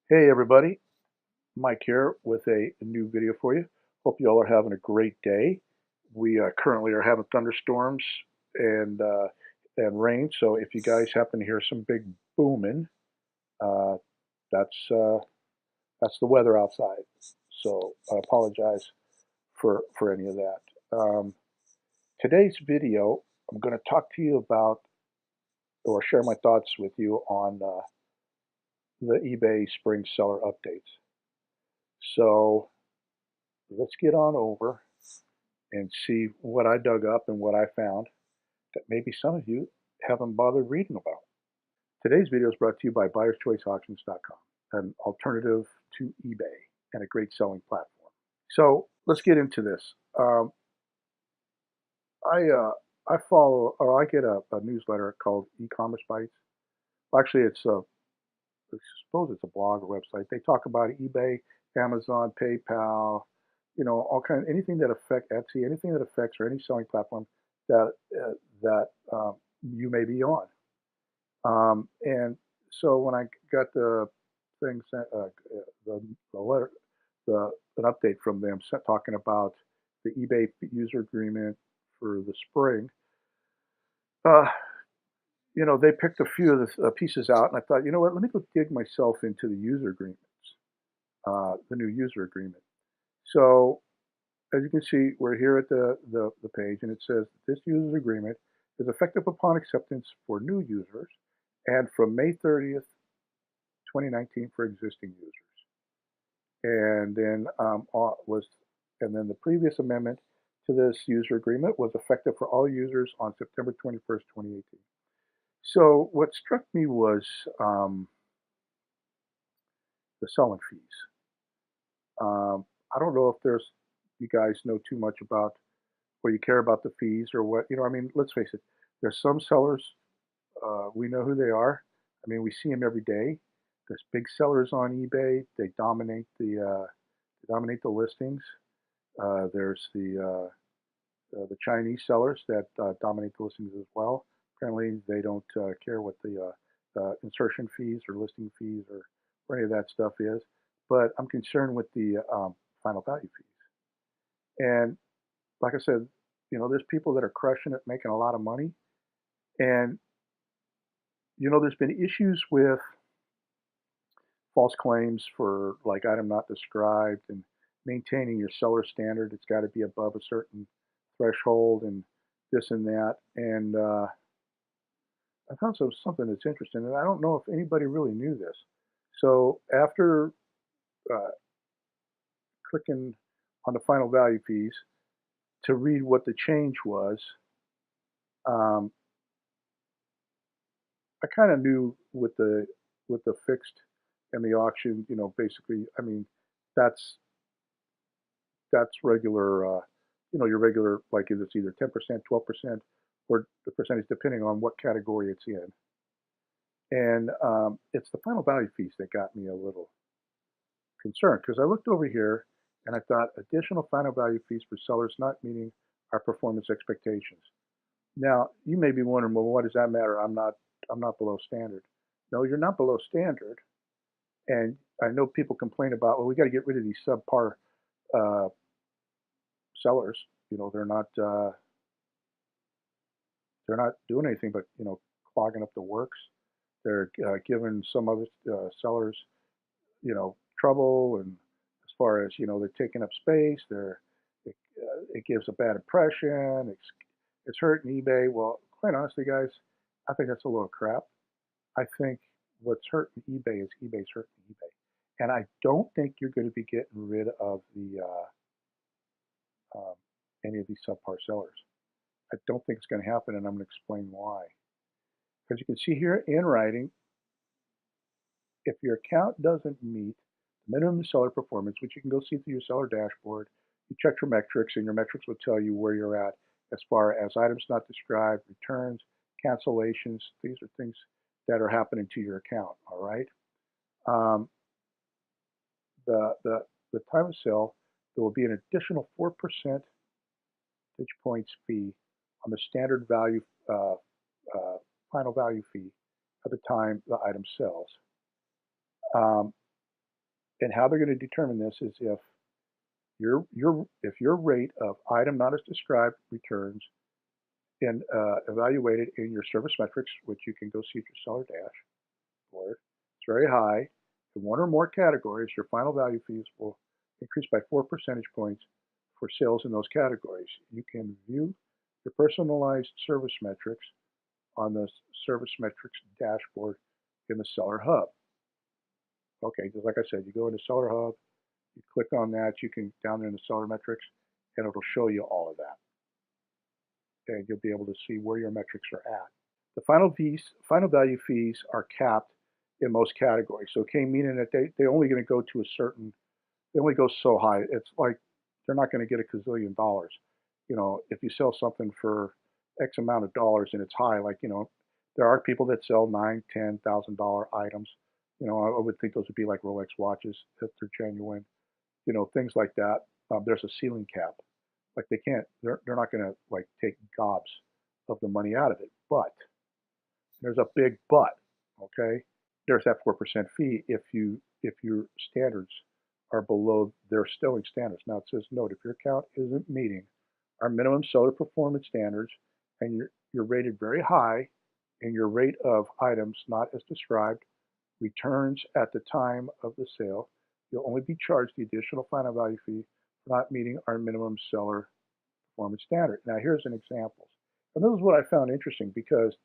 Hey everybody, Mike here with a new video for you. Hope you all are having a great day. We currently are having thunderstorms and uh, and rain, so if you guys happen to hear some big booming, uh, that's uh, that's the weather outside. So I apologize for any of that. Today's video, I'm going to talk to you about or share my thoughts with you on the eBay spring seller updates. So let's get on over and see what I dug up and what I found that maybe some of you haven't bothered reading about. Today's video is brought to you by buyerschoiceauctions.com, an alternative to eBay and a great selling platform. So let's get into this. I I follow or I get a newsletter called E-commerce Bites. Actually, I suppose it's a blog or website. They talk about eBay, Amazon, PayPal, all kind of anything that affects Etsy, anything that affects or any selling platform that that you may be on. And so when I got the thing sent, the letter, an update from them talking about the eBay user agreement for the spring, uh, they picked a few of the pieces out, and I thought, you know what, let me go dig myself into the user agreements, the new user agreement. So as you can see, we're here at the page, and it says this user agreement is effective upon acceptance for new users and from May 30th, 2019 for existing users. And then the previous amendment to this user agreement was effective for all users on September 21st, 2018. So what struck me was the selling fees. I don't know if you guys know too much about or you care about the fees or what. I mean, let's face it. There's some sellers, we know who they are. I mean, we see them every day. There's big sellers on eBay. They dominate the listings. There's the Chinese sellers that dominate the listings as well. Apparently, they don't care what the insertion fees or listing fees or any of that stuff is. But I'm concerned with the final value fees. And like I said, there's people that are crushing it, making a lot of money. And, there's been issues with false claims for like item not described and maintaining your seller standard. It's got to be above a certain threshold and this and that. And I found something that's interesting, and I don't know if anybody really knew this. So after uh, clicking on the final value fees to read what the change was, um, I kind of knew with the fixed and the auction. Basically, I mean, that's that's regular. Your regular, like it's either 10%, 12%, or the percentage depending on what category it's in. And it's the final value fees that got me a little concerned because I looked over here and I thought additional final value fees for sellers not meeting our performance expectations. Now you may be wondering, well, what does that matter? I'm not below standard. No, you're not below standard. And I know people complain about, well, we got to get rid of these subpar uh, sellers. They're not doing anything but clogging up the works. They're giving some other sellers trouble, and as far as they're taking up space. It gives a bad impression. It's hurting eBay. Well, quite honestly, guys, I think that's a load of crap. I think what's hurting eBay is eBay's hurting eBay, and I don't think you're going to be getting rid of the any of these subpar sellers. I don't think it's going to happen, and I'm going to explain why. Because you can see here in writing, if your account doesn't meet the minimum seller performance, which you can go see through your seller dashboard, you check your metrics, and your metrics will tell you where you're at as far as items not described, returns, cancellations. These are things that are happening to your account. All right. Um, the time of sale, there will be an additional 4% points fee on the standard value final value fee at the time the item sells. Um, And how they're going to determine this is if your rate of item not as described returns and evaluated in your service metrics, which you can go see at your seller dashboard, it's very high. In one or more categories, your final value fees will increase by 4 percentage points for sales in those categories. You can view your personalized service metrics on the service metrics dashboard in the Seller Hub. Okay, just like I said, you go into Seller Hub, you click on that, you can down there in the Seller Metrics, and it'll show you all of that. And you'll be able to see where your metrics are at. The final value fees are capped in most categories. So okay, meaning that they're only going to go to a certain, they only go so high. It's like they're not going to get a gazillion dollars. If you sell something for X amount of dollars and it's high, like, there are people that sell $9,000, $10,000 items. I would think those would be like Rolex watches if they're genuine, things like that. There's a ceiling cap. Like they're not going to like take gobs of the money out of it. But there's a big but, okay? There's that 4% fee if your standards are below their selling standards. Now it says, note, if your account isn't meeting our minimum seller performance standards and you're rated very high and your rate of items not as described returns at the time of the sale, you'll only be charged the additional final value fee for not meeting our minimum seller performance standard. Now here's an example. And this is what I found interesting because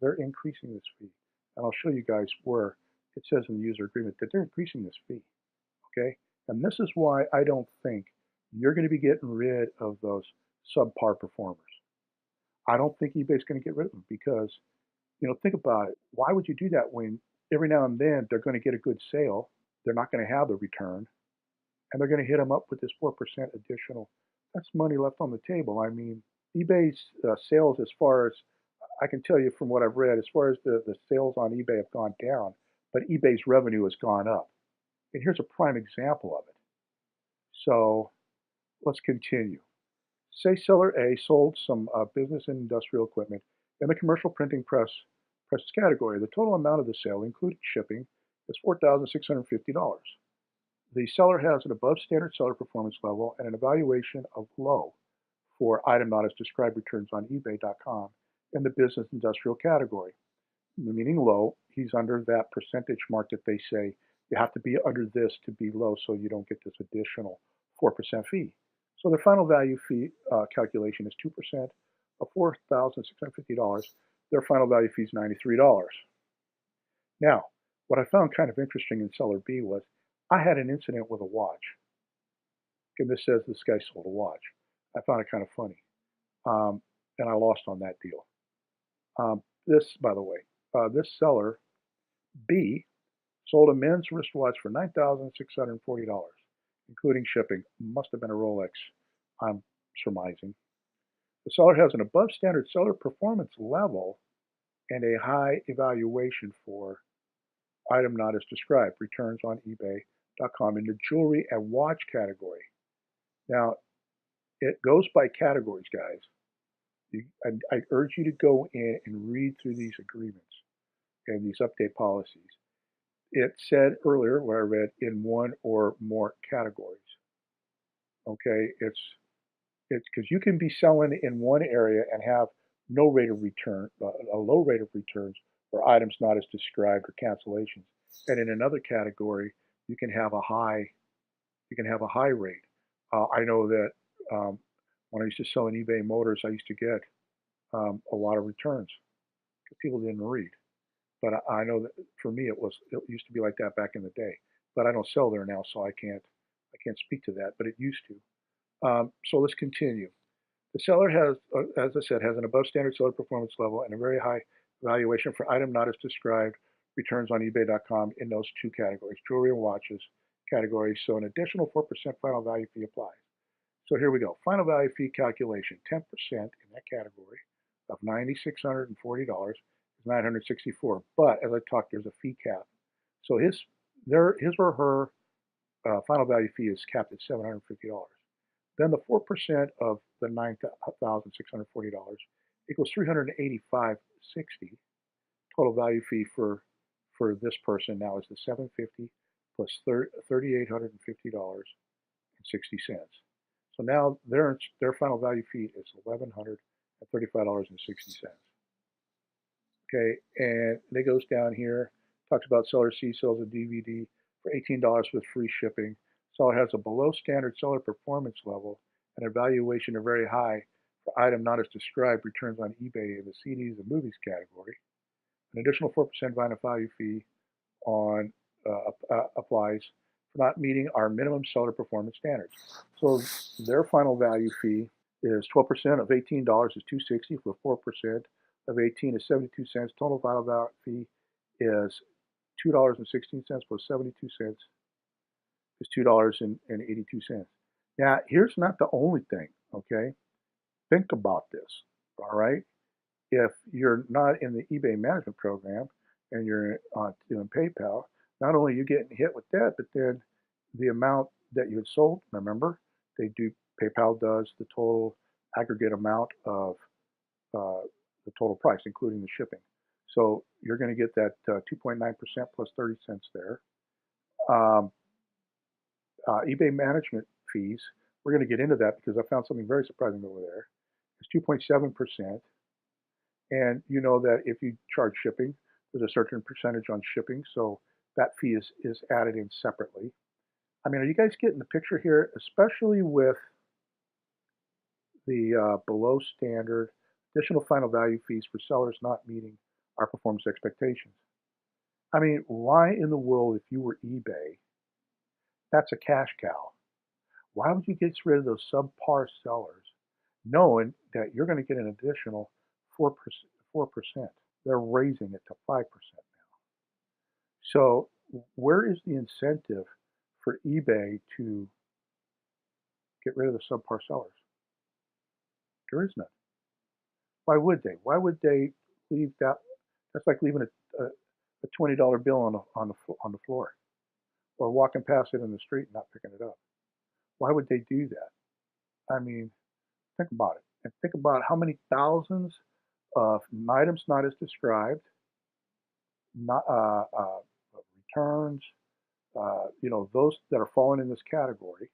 they're increasing this fee. And I'll show you guys where it says in the user agreement that they're increasing this fee, okay? And this is why I don't think you're going to be getting rid of those subpar performers. I don't think eBay's going to get rid of them because, think about it. Why would you do that when every now and then they're going to get a good sale, they're not going to have the return, and they're going to hit them up with this 4% additional. That's money left on the table. I mean, eBay's sales, as far as I can tell you from what I've read, as far as the sales on eBay have gone down, but eBay's revenue has gone up. And here's a prime example of it. So let's continue. Say seller A sold some business and industrial equipment in the commercial printing presses category. The total amount of the sale, including shipping, is $4,650. The seller has an above standard seller performance level and an evaluation of low for item not as described returns on eBay.com in the business industrial category. Meaning low, he's under that percentage mark that they say you have to be under this to be low so you don't get this additional 4% fee. So the final value fee calculation is 2% of $4,650. Their final value fee is $93. Now, what I found kind of interesting in seller B was I had an incident with a watch. And this says this guy sold a watch. I found it kind of funny. And I lost on that deal. This, by the way, this seller, B, sold a men's wristwatch for $9,640, including shipping. Must have been a Rolex, I'm surmising. The seller has an above standard seller performance level and a high evaluation for item not as described, returns on eBay.com in the jewelry and watch category. Now, it goes by categories, guys. I urge you to go in and read through these agreements and these update policies. It said earlier, where I read, in one or more categories. Okay, it's because you can be selling in one area and have no rate of return, a low rate of returns, or items not as described or cancellations, and in another category you can have a high rate. I know that when I used to sell in eBay Motors, I used to get a lot of returns because people didn't read. But I know that for me it used to be like that back in the day. But I don't sell there now, so I can't speak to that. But it used to. So let's continue. The seller has, as I said, has an above standard seller performance level and a very high valuation for item not as described returns on eBay.com in those two categories, jewelry and watches categories. So an additional 4% final value fee applies. So here we go. Final value fee calculation, 10% in that category of $9,640 is $964. But as I talked, there's a fee cap. So his or her final value fee is capped at $750. Then the 4% of the $9,640 equals $385.60. Total value fee for this person now is the $750 plus $3,850.60. So now their final value fee is $1,135.60. Okay, and it goes down here, talks about seller C sells a DVD for $18 with free shipping. Seller has a below standard seller performance level and evaluation are very high for item not as described returns on eBay in the CDs and movies category. An additional 4% final value fee on applies for not meeting our minimum seller performance standards. So their final value fee is 12% of $18 is $260 with 4% of 18 is 72 cents. Total final value fee is $2.16 plus 72 cents is $2.82. Now, here's not the only thing, okay? Think about this, all right? If you're not in the eBay management program and you're doing PayPal, not only are you getting hit with that, but then the amount that you had sold, remember, PayPal does the total aggregate amount of the total price, including the shipping. So you're going to get that 2.9% plus 30 cents there. eBay management fees, we're going to get into that because I found something very surprising over there. It's 2.7%. And you know that if you charge shipping, there's a certain percentage on shipping. So that fee is added in separately. I mean, are you guys getting the picture here? Especially with the below standard additional final value fees for sellers not meeting our performance expectations. I mean, why in the world, if you were eBay, that's a cash cow. Why would you get rid of those subpar sellers knowing that you're going to get an additional 4%? They're raising it to 5% now. So where is the incentive for eBay to get rid of the subpar sellers? There is none. Why would they? Why would they leave that? That's like leaving a $20 bill on the floor, or walking past it in the street and not picking it up. Why would they do that? I mean, think about it, and think about how many thousands of items not as described, not returns, those that are falling in this category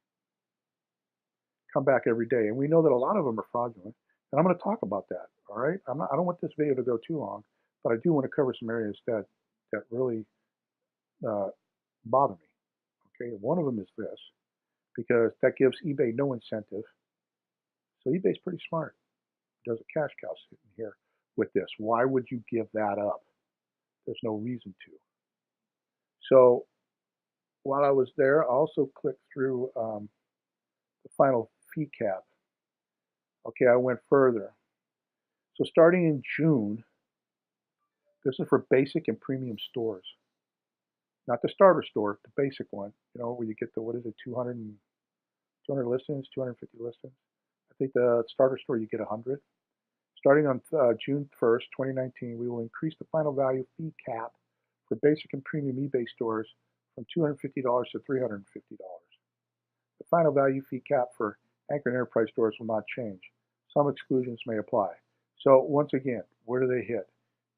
come back every day, and we know that a lot of them are fraudulent. And I'm going to talk about that. All right, I don't want this video to go too long, but I do want to cover some areas that really bother me. Okay, one of them is this, because that gives eBay no incentive. So eBay's pretty smart. There's a cash cow sitting here with this. Why would you give that up? There's no reason to. So while I was there, I also clicked through the final fee cap. Okay, I went further. So starting in June, this is for basic and premium stores. Not the starter store, the basic one, where you get the, 200 listings, 250 listings. I think the starter store, you get 100. Starting on June 1st, 2019, we will increase the final value fee cap for basic and premium eBay stores from $250 to $350. The final value fee cap for Anchor Enterprise stores will not change. Some exclusions may apply. So once again, where do they hit?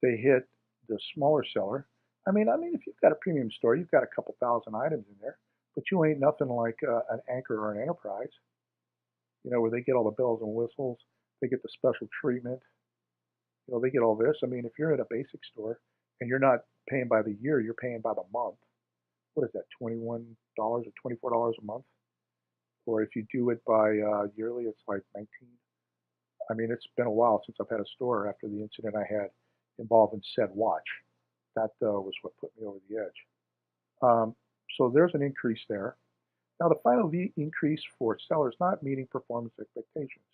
They hit the smaller seller. I mean, if you've got a premium store, you've got a couple thousand items in there, but you ain't nothing like an Anchor or an Enterprise, where they get all the bells and whistles, they get the special treatment, they get all this. I mean, if you're at a basic store and you're not paying by the year, you're paying by the month. What is that, $21 or $24 a month? Or if you do it by yearly, it's like $19. I mean, it's been a while since I've had a store after the incident I had involving said watch. That was what put me over the edge. So there's an increase there. Now the final increase for sellers not meeting performance expectations.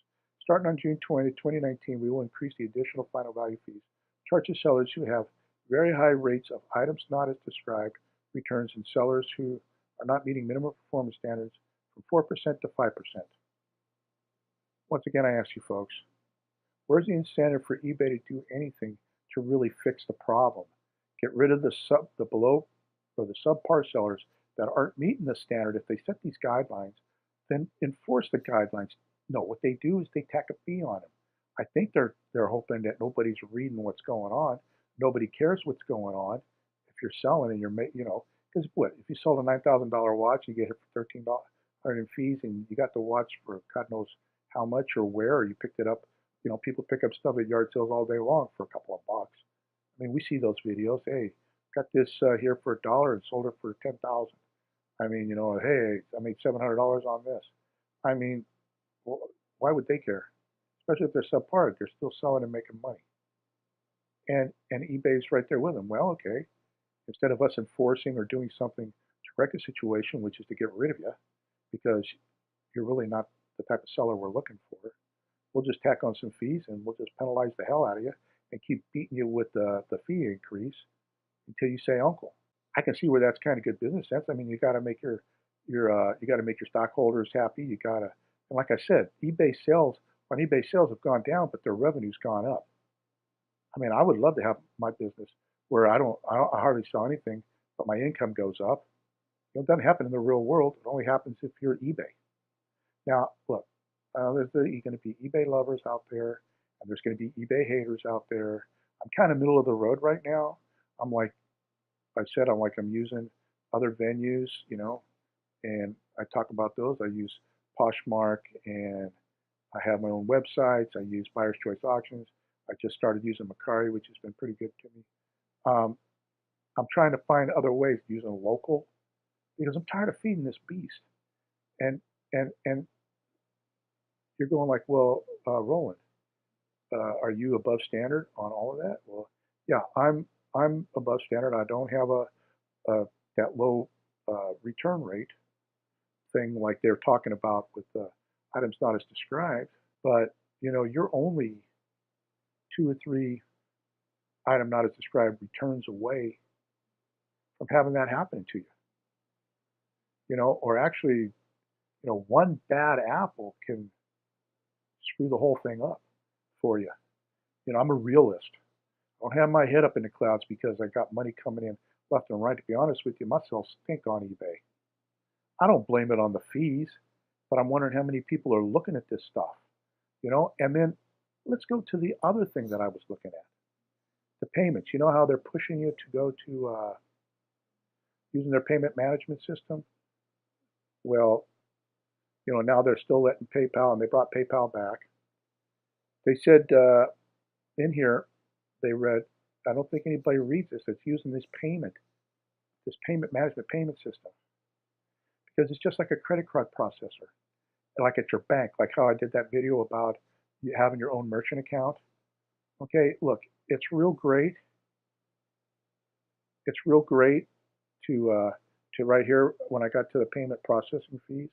Starting on June 20, 2019, we will increase the additional final value fees charged to sellers who have very high rates of items not as described returns and sellers who are not meeting minimum performance standards from 4% to 5%. Once again, I ask you folks, where's the incentive for eBay to do anything to really fix the problem? Get rid of the below or the subpar sellers that aren't meeting the standard. If they set these guidelines, then enforce the guidelines. No, what they do is they tack a fee on them. I think they're hoping that nobody's reading what's going on. Nobody cares what's going on if you're selling and you're because Because what, if you sold a $9,000 watch, you get it for $13 in fees, and you got the watch for God knows how much or where, or you picked it up. You know, people pick up stuff at yard sales all day long for a couple of bucks. I mean, we see those videos. Hey, got this here for $1 and sold it for 10,000. I mean, you know, hey, I made $700 on this. I mean, well, why would they care? Especially if they're subpar, they're still selling and making money. And eBay's right there with them. Well, okay, instead of us enforcing or doing something to correct a situation, which is to get rid of you because you're really not the type of seller we're looking for, we'll just tack on some fees and we'll just penalize the hell out of you and keep beating you with the fee increase until you say uncle. I can see where that's kind of good business sense. I mean, you got to make you got to make your stockholders happy. You got to, and like I said, eBay sales have gone down, but their revenue's gone up. I mean, I would love to have my business where I hardly sell anything, but my income goes up. You know, it doesn't happen in the real world. It only happens if you're eBay. Now, look, there's going to be eBay lovers out there, and there's going to be eBay haters out there. I'm kind of middle of the road right now. I'm like I said, I'm using other venues, you know, and I talk about those. I use Poshmark, and I have my own websites. I use Buyer's Choice Auctions. I just started using Mercari, which has been pretty good to me. I'm trying to find other ways of using local because I'm tired of feeding this beast. And and you're going like, well, Roland, are you above standard on all of that? Well, yeah, I'm above standard. I don't have a that low return rate thing like they're talking about with items not as described. But you know, you're only 2 or 3 item not as described returns away from having that happen to you. You know, or actually, you know, one bad apple can screw the whole thing up for you. You know, I'm a realist. I don't have my head up in the clouds because I got money coming in left and right. To be honest with you, my sales stink on eBay. I don't blame it on the fees, but I'm wondering how many people are looking at this stuff. You know, and then let's go to the other thing that I was looking at. The payments. You know how they're pushing you to go to using their payment management system? Well, you know, now they're still letting PayPal, and they brought PayPal back. They said in here, they read, I don't think anybody reads this, that's using this payment management payment system. Because it's just like a credit card processor, like at your bank, like how I did that video about you having your own merchant account. Okay, look, it's real great. It's real great to right here when I got to the payment processing fees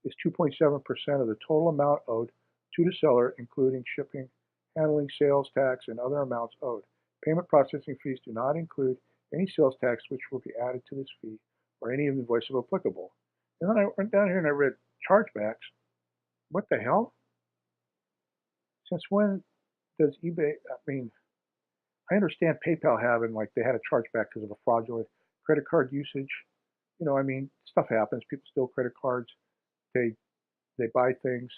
is 2.7% of the total amount owed to the seller, including shipping, handling, sales tax, and other amounts owed. Payment processing fees do not include any sales tax which will be added to this fee or any invoice if applicable. And then I went down here and I read chargebacks. What the hell? Since when does eBay, I mean, I understand PayPal having, like, they had a chargeback because of a fraudulent credit card usage. You know, I mean, stuff happens. People steal credit cards. They buy things,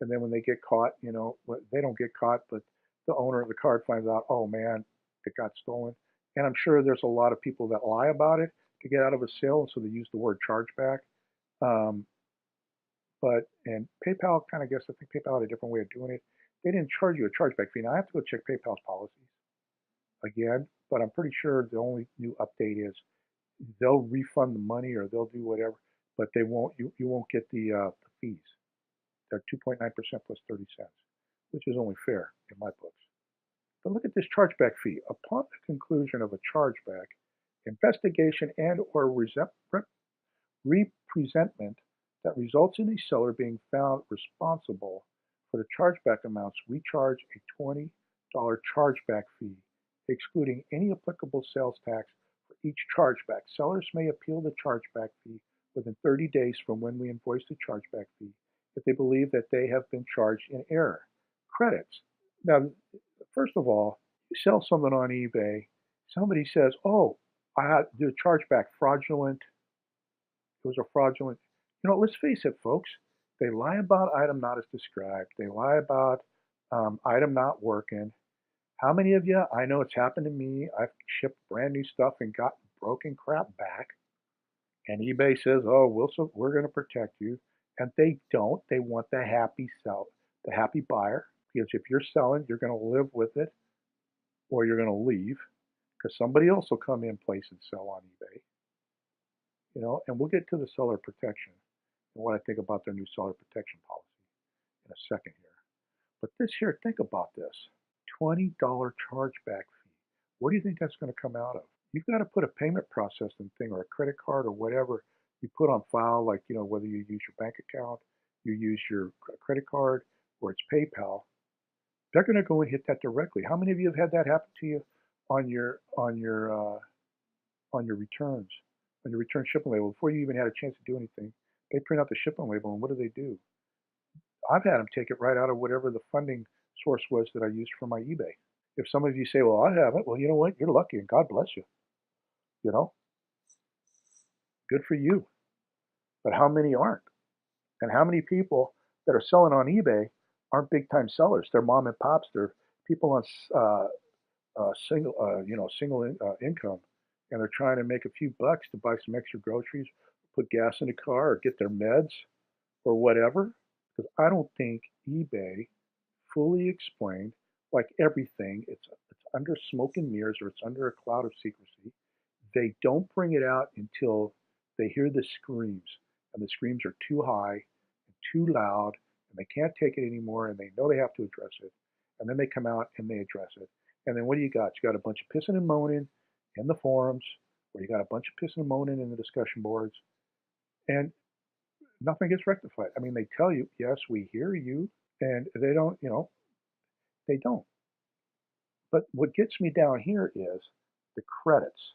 and then when they get caught, you know, they don't get caught, but the owner of the card finds out, oh man, it got stolen. And I'm sure there's a lot of people that lie about it to get out of a sale, and so they use the word chargeback. And PayPal kind of, I think PayPal had a different way of doing it. They didn't charge you a chargeback fee. Now I have to go check PayPal's policies again, but I'm pretty sure the only new update is they'll refund the money or they'll do whatever, but they won't. You won't get the fees. They're 2.9% plus 30 cents, which is only fair in my books. But look at this chargeback fee. Upon the conclusion of a chargeback, investigation and or representment that results in a seller being found responsible for the chargeback amounts, we charge a $20 chargeback fee, excluding any applicable sales tax for each chargeback. Sellers may appeal the chargeback fee within 30 days from when we invoice the chargeback fee if they believe that they have been charged in error. Credits. Now, first of all, you sell something on eBay, somebody says, oh, I had to do a chargeback, fraudulent. It was a fraudulent. You know, let's face it, folks. They lie about item not as described. They lie about item not working. How many of you, I know it's happened to me, I've shipped brand new stuff and gotten broken crap back. And eBay says, "Oh, we're going to protect you," and they don't. They want the happy the happy buyer, because if you're selling, you're going to live with it, or you're going to leave, because somebody else will come in, place, and sell on eBay. And we'll get to the seller protection and what I think about their new seller protection policy in a second here. But this here, think about this: $20 chargeback fee. What do you think that's going to come out of? You've got to put a payment processing thing or a credit card or whatever you put on file, like, whether you use your bank account, you use your credit card, or it's PayPal. They're going to go and hit that directly. How many of you have had that happen to you on your returns, on your return shipping label before you even had a chance to do anything? They print out the shipping label, and what do? I've had them take it right out of whatever the funding source was that I used for my eBay. If some of you say, "Well, I haven't," well, you know what? You're lucky, and God bless you. You know, good for you. But how many aren't? And how many people that are selling on eBay aren't big time sellers? They're mom and pops. They're people on single income, and they're trying to make a few bucks to buy some extra groceries, put gas in the car, or get their meds, or whatever. Because I don't think eBay fully explained, like everything, it's under smoke and mirrors, or it's under a cloud of secrecy. They don't bring it out until they hear the screams, and the screams are too high and too loud, and they can't take it anymore, and they know they have to address it. And then they come out and they address it. And then what do you got? You got a bunch of pissing and moaning in the forums, or you got a bunch of pissing and moaning in the discussion boards, and nothing gets rectified. I mean, they tell you, yes, we hear you, and they don't, they don't. But what gets me down here is the credits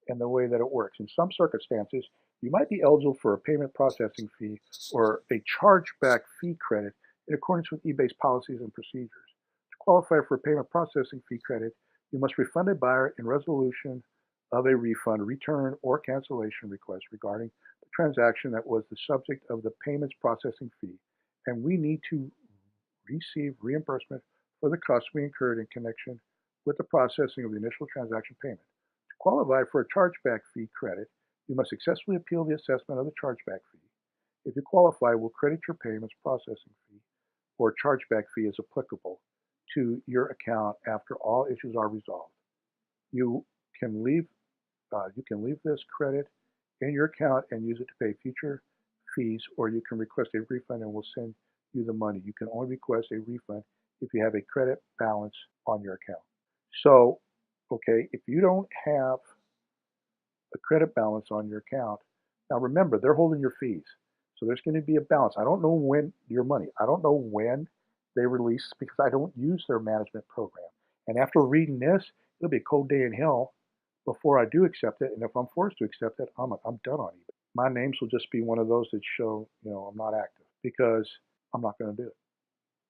and the way that it works. In some circumstances, you might be eligible for a payment processing fee or a chargeback fee credit in accordance with eBay's policies and procedures. To qualify for a payment processing fee credit, you must refund a buyer in resolution of a refund, return, or cancellation request regarding the transaction that was the subject of the payments processing fee, and we need to receive reimbursement for the costs we incurred in connection with the processing of the initial transaction payment. To qualify for a chargeback fee credit, you must successfully appeal the assessment of the chargeback fee. If you qualify, we'll credit your payments processing fee or chargeback fee as applicable to your account after all issues are resolved. You can leave this credit in your account and use it to pay future fees, or you can request a refund and we'll send you the money. You can only request a refund if you have a credit balance on your account. So, okay, if you don't have a credit balance on your account, now remember, they're holding your fees. So there's going to be a balance. I don't know when your money, I don't know when they release, because I don't use their management program. And after reading this, it'll be a cold day in hell before I do accept it. And if I'm forced to accept it, I'm done on eBay. My names will just be one of those that show, I'm not active, because I'm not going to do it.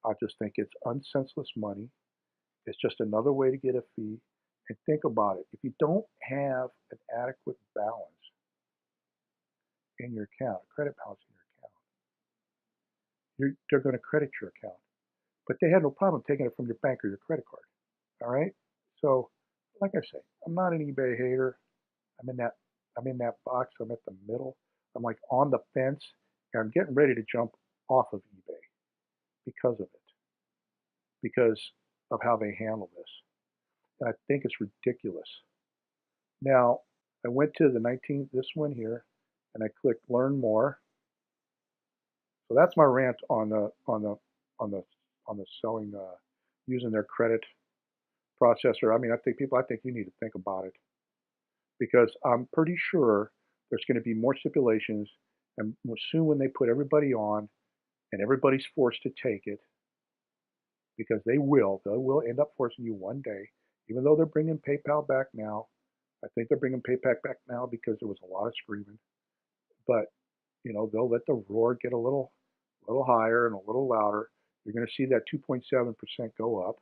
I just think it's unsenseless money. It's just another way to get a fee. And think about it. If you don't have an adequate balance in your account, a credit balance in your account, they're going to credit your account. But they had no problem taking it from your bank or your credit card. All right? So, like I say, I'm not an eBay hater. I'm in that box. I'm at the middle. I'm like on the fence, and I'm getting ready to jump off of eBay because of it, because of how they handle this. And I think it's ridiculous. Now, I went to the 19th, this one here, and I clicked Learn More. So that's my rant on the selling, using their credit processor. I mean, I think you need to think about it, because I'm pretty sure there's going to be more stipulations, and soon when they put everybody on and everybody's forced to take it, because they will end up forcing you one day, even though they're bringing PayPal back now. I think they're bringing PayPal back now because there was a lot of screaming, but they'll let the roar get a little higher and a little louder. You're going to see that 2.7% go up,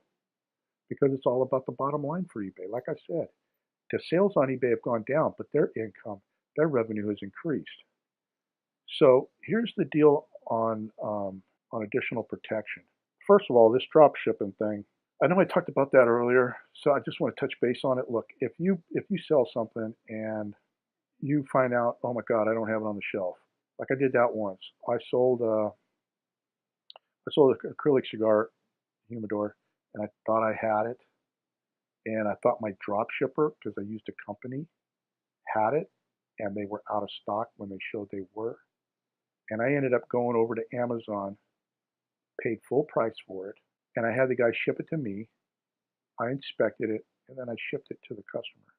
because it's all about the bottom line for eBay. Like I said, the sales on eBay have gone down, but their income, their revenue has increased. So here's the deal on additional protection. First of all, this drop shipping thing, I know I talked about that earlier, so I just want to touch base on it. Look, if you sell something and you find out, oh my God, I don't have it on the shelf. Like I did that once. I sold an acrylic cigar humidor, and I thought I had it, and I thought my drop shipper, because I used a company, had it, and they were out of stock when they showed they were. And I ended up going over to Amazon, paid full price for it, and I had the guy ship it to me. I inspected it, and then I shipped it to the customer.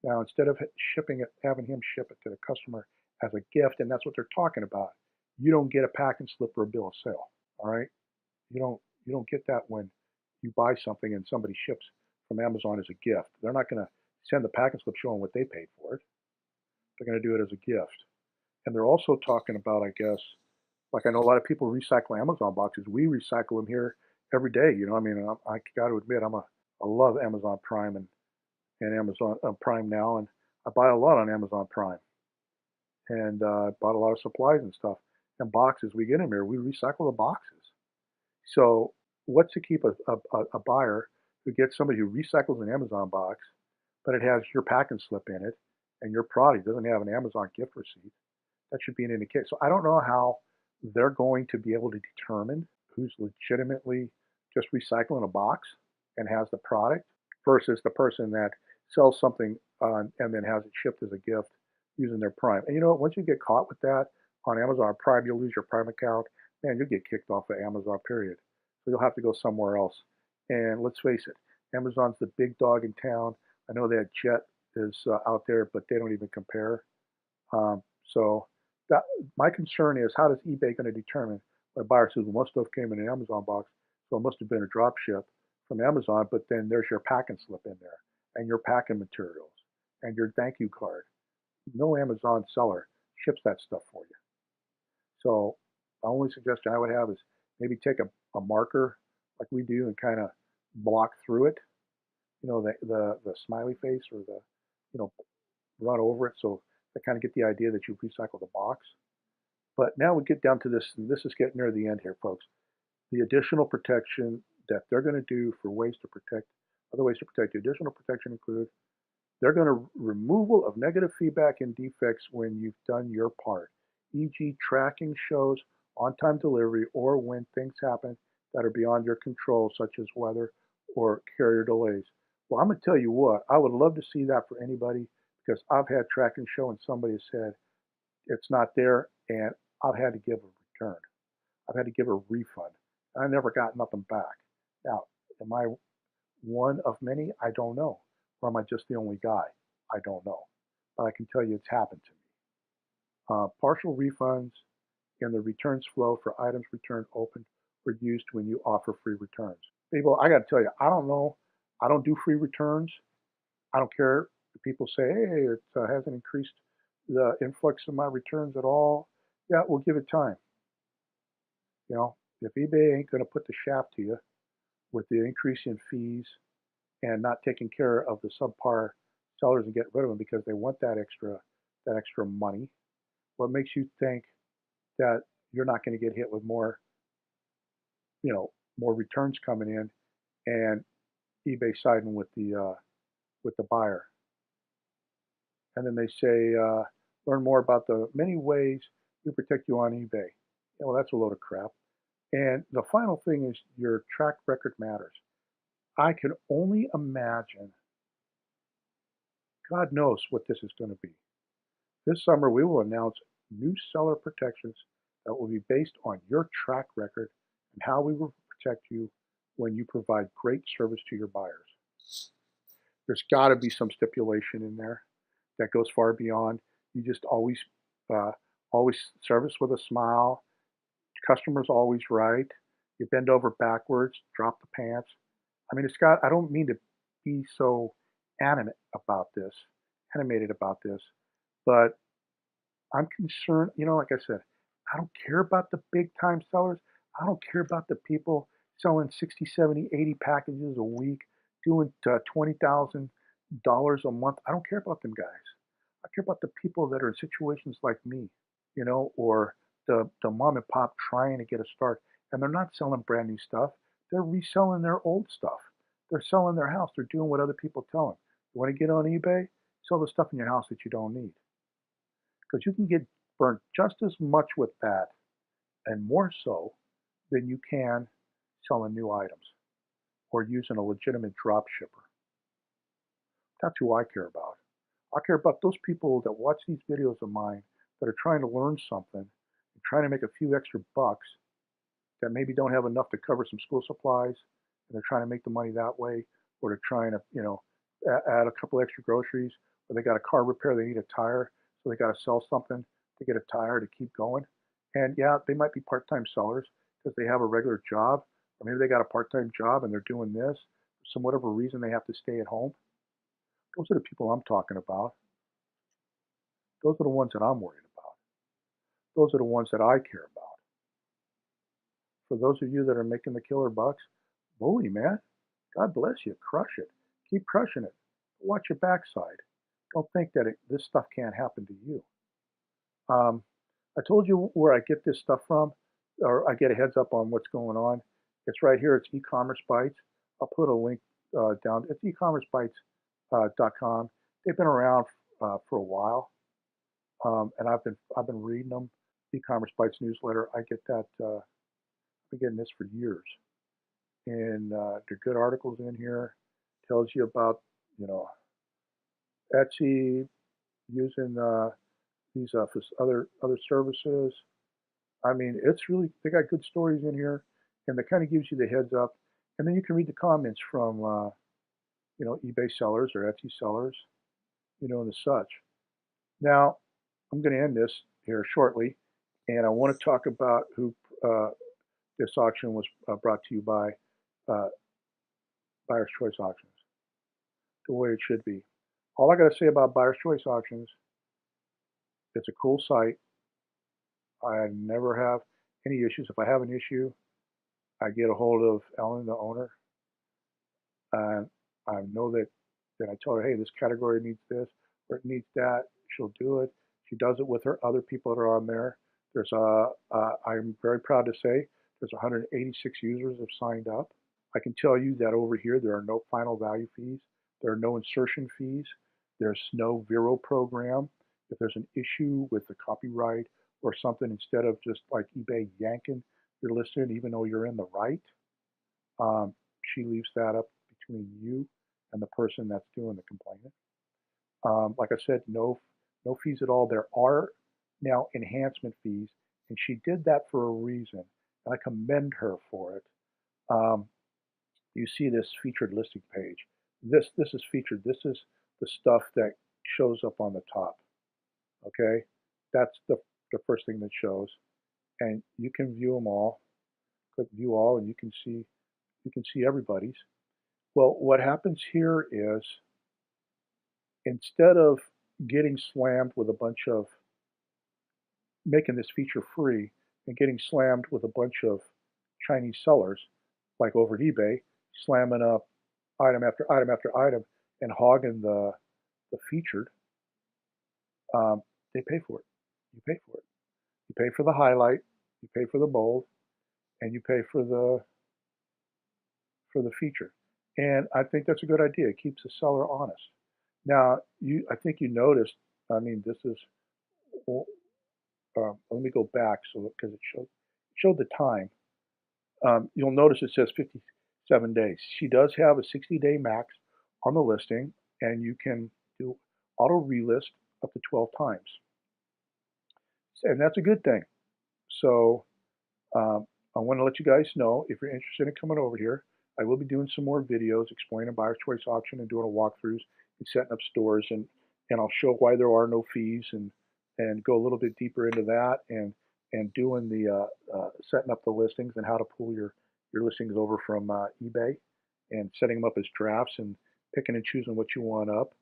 Now, instead of shipping it, having him ship it to the customer as a gift, and that's what they're talking about, you don't get a packing slip or a bill of sale. All right, you don't get that when you buy something and somebody ships from Amazon as a gift. They're not going to send the packing slip showing what they paid for it. They're going to do it as a gift. And they're also talking about, I guess, like I know a lot of people recycle Amazon boxes. We recycle them here every day. I mean, I got to admit, I love Amazon Prime and Amazon Prime Now, and I buy a lot on Amazon Prime, and I bought a lot of supplies and stuff and boxes. We get them here. We recycle the boxes. So what's to keep a buyer who gets somebody who recycles an Amazon box, but it has your packing slip in it, and your product doesn't have an Amazon gift receipt? That should be an indication. So I don't know how they're going to be able to determine who's legitimately just recycling a box and has the product versus the person that sells something and then has it shipped as a gift using their Prime. And you know what? Once you get caught with that on Amazon Prime, you'll lose your Prime account, and you'll get kicked off of Amazon, period. So you'll have to go somewhere else. And let's face it, Amazon's the big dog in town. I know that Jet is out there, but they don't even compare. So that, my concern is, how does eBay going to determine when a buyer says, well, most stuff came in an Amazon box, so it must have been a drop ship from Amazon, but then there's your packing slip in there and your packing materials and your thank you card. No Amazon seller ships that stuff for you. So the only suggestion I would have is maybe take a marker like we do and kind of block through it, the smiley face, or run over it, so they kind of get the idea that you recycle the box. But now we get down to this, and this is getting near the end here, folks. The additional protection that they're going to do for ways to protect, other ways to protect. The additional protection include, they're going to removal of negative feedback and defects when you've done your part, e.g. tracking shows on-time delivery, or when things happen that are beyond your control, such as weather or carrier delays. Well, I'm going to tell you what, I would love to see that for anybody, because I've had tracking show and somebody has said it's not there, and I've had to give a return. I've had to give a refund. I never got nothing back. Now, am I one of many? I don't know. Or am I just the only guy? I don't know. But I can tell you it's happened to me. Partial refunds in the returns flow for items returned opened or used when you offer free returns. People, I got to tell you, I don't know. I don't do free returns. I don't care if people say, hey, it hasn't increased the influx of my returns at all. Yeah, we'll give it time. If eBay ain't going to put the shaft to you with the increase in fees and not taking care of the subpar sellers and get rid of them because they want that extra money, what makes you think that you're not going to get hit with more returns coming in and eBay siding with the buyer? And then they say, learn more about the many ways we protect you on eBay. Yeah, well, that's a load of crap. And the final thing is, your track record matters. I can only imagine, God knows what this is going to be. This summer, we will announce new seller protections that will be based on your track record and how we will protect you when you provide great service to your buyers. There's got to be some stipulation in there that goes far beyond you just always service with a smile, customer's always right, you bend over backwards, drop the pants. I mean, I don't mean to be so animated about this, but I'm concerned, like I said, I don't care about the big time sellers. I don't care about the people selling 60, 70, 80 packages a week, doing $20,000 a month. I don't care about them guys. I care about the people that are in situations like me, or the mom and pop trying to get a start. And they're not selling brand new stuff. They're reselling their old stuff. They're selling their house. They're doing what other people tell them. You want to get on eBay? Sell the stuff in your house that you don't need. because you can get burnt just as much with that and more so than you can selling new items or using a legitimate drop shipper. That's who I care about. I care about those people that watch these videos of mine that are trying to learn something and trying to make a few extra bucks that maybe don't have enough to cover some school supplies, and they're trying to make the money that way, or they're trying to, add a couple extra groceries, or they got a car repair, they need a tire, so they got to sell something to get a tire to keep going. And yeah, they might be part-time sellers because they have a regular job, or maybe they got a part-time job and they're doing this. For some whatever reason, they have to stay at home. Those are the people I'm talking about. Those are the ones that I'm worried about. Those are the ones that I care about. For those of you that are making the killer bucks, bully, man. God bless you. Crush it. Keep crushing it. Watch your backside. Don't think that this stuff can't happen to you. I told you where I get this stuff from, or I get a heads up on what's going on. It's right here. It's e-commerce bites. I'll put a link down. It's ecommercebites.com. They've been around for a while, and I've been reading them. E-commerce bites newsletter. I get that. I've been getting this for years, and there are good articles in here. Tells you about Etsy using these for other services. I mean, it's really, they got good stories in here, and that kind of gives you the heads up. And then you can read the comments from eBay sellers or Etsy sellers, and the such. Now, I'm going to end this here shortly, and I want to talk about who this auction was brought to you by Buyer's Choice Auctions, the way it should be. All I got to say about Buyer's Choice Auctions, it's a cool site. I never have any issues. If I have an issue, I get a hold of Ellen, the owner, and I know that I tell her, hey, this category needs this or it needs that. She'll do it. She does it with her other people that are on there. I'm very proud to say there's 186 users have signed up. I can tell you that over here there are no final value fees. There are no insertion fees. There's no Vero program. If there's an issue with the copyright or something, instead of just like eBay yanking your listing, even though you're in the right, she leaves that up between you and the person that's doing the complaining. Like I said, no fees at all. There are now enhancement fees, and she did that for a reason, and I commend her for it. You see this featured listing page. This is featured. This is the stuff that shows up on the top. Okay, that's the first thing that shows, and you can view them all. Click view all, and you can see everybody's. Well, what happens here is, instead of getting slammed with a bunch of making this feature free and getting slammed with a bunch of Chinese sellers, like over at eBay, slamming up item after item after item and hogging the featured, they pay for it. You pay for it. You pay for the highlight, you pay for the bold, and you pay for the feature. And I think that's a good idea. It keeps the seller honest. Now, I think you noticed, I mean, this is, let me go back because it showed the time. You'll notice it says 57 days. She does have a 60-day max on the listing, and you can do auto relist up to 12 times. And that's a good thing. So I want to let you guys know, if you're interested in coming over here, I will be doing some more videos explaining Buyer's Choice Auction and doing a walkthroughs and setting up stores, and I'll show why there are no fees and go a little bit deeper into that, and doing the setting up the listings and how to pull your listings over from eBay and setting them up as drafts and picking and choosing what you want up.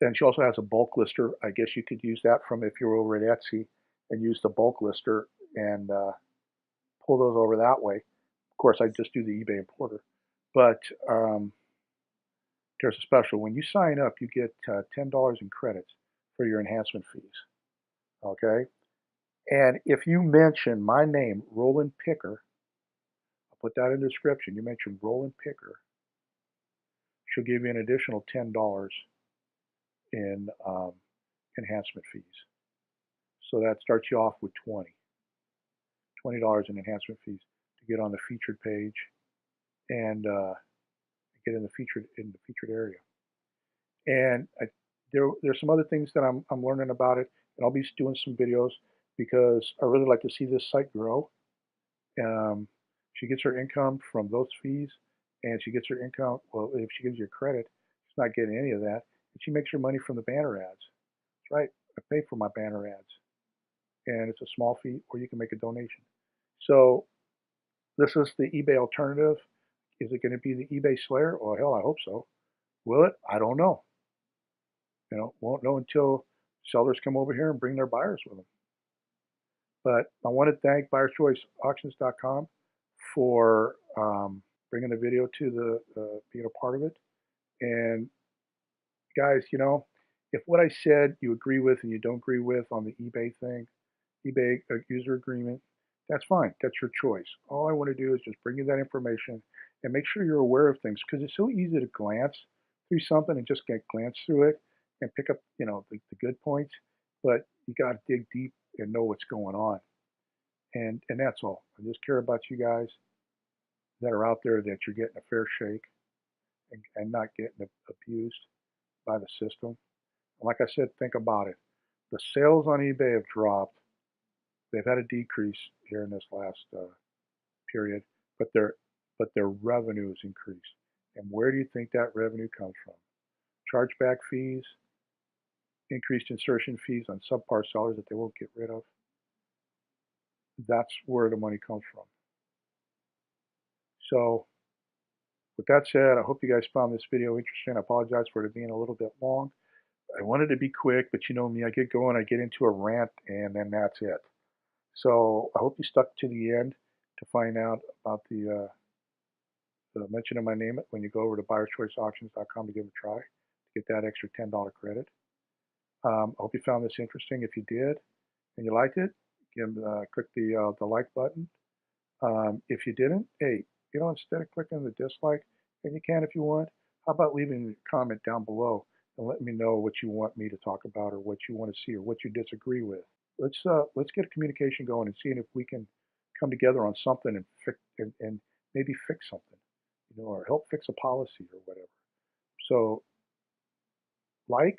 And she also has a bulk lister. I guess you could use that from, if you're over at Etsy, and use the bulk lister and pull those over that way. Of course, I just do the eBay importer. But there's a special. When you sign up, you get $10 in credits for your enhancement fees. Okay? And if you mention my name, Rollin Picker, I'll put that in the description. You mention Rollin Picker, she'll give you an additional $10 in enhancement fees. So that starts you off with $20 in enhancement fees to get on the featured page and get in the featured area. And there's some other things that I'm learning about it, and I'll be doing some videos because I really like to see this site grow. She gets her income from those fees, and she gets her income, well, if she gives you credit, she's not getting any of that, and she makes her money from the banner ads. That's right, I pay for my banner ads, and it's a small fee, or you can make a donation. So this is the eBay alternative. Is it going to be the eBay Slayer? Oh, hell, I hope so. Will it? I don't know. Won't know until sellers come over here and bring their buyers with them. But I want to thank buyerschoiceauctions.com for bringing the video to being a part of it. And guys, if what I said you agree with and you don't agree with on the eBay thing, eBay user agreement, that's fine. That's your choice. All I want to do is just bring you that information and make sure you're aware of things, because it's so easy to glance through something and just glance through it and pick up, the good points. But you got to dig deep and know what's going on. And that's all. I just care about you guys that are out there, that you're getting a fair shake and not getting abused by the system. And like I said, think about it. The sales on eBay have dropped. They've had a decrease here in this last period, but their revenue has increased. And where do you think that revenue comes from? Chargeback fees, increased insertion fees on subpar sellers that they won't get rid of. That's where the money comes from. So with that said, I hope you guys found this video interesting. I apologize for it being a little bit long. I wanted to be quick, but you know me, I get going, I get into a rant, and then that's it. So I hope you stuck to the end to find out about the mention of my name when you go over to buyerschoiceauctions.com to give it a try, to get that extra $10 credit. I hope you found this interesting. If you did and you liked it, click the like button. If you didn't, hey, instead of clicking the dislike, and you can if you want, how about leaving a comment down below and let me know what you want me to talk about, or what you want to see, or what you disagree with. Let's get a communication going and seeing if we can come together on something and maybe fix something, or help fix a policy or whatever. So leave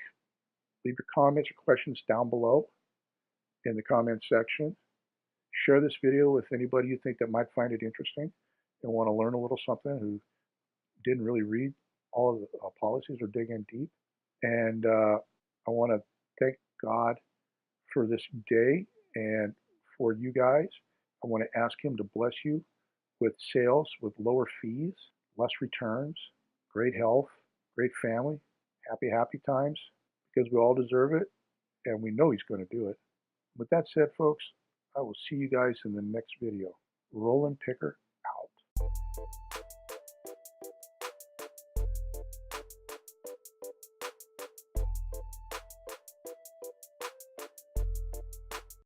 your comments or questions down below in the comment section. Share this video with anybody you think that might find it interesting and want to learn a little something, who didn't really read all of the policies or dig in deep. And I want to thank God for this day and for you guys. I want to ask Him to bless you with sales with lower fees, less returns, great health, great family, happy times, because we all deserve it, and we know He's going to do it. With that said, folks, I will see you guys in the next video. Rollin Picker out.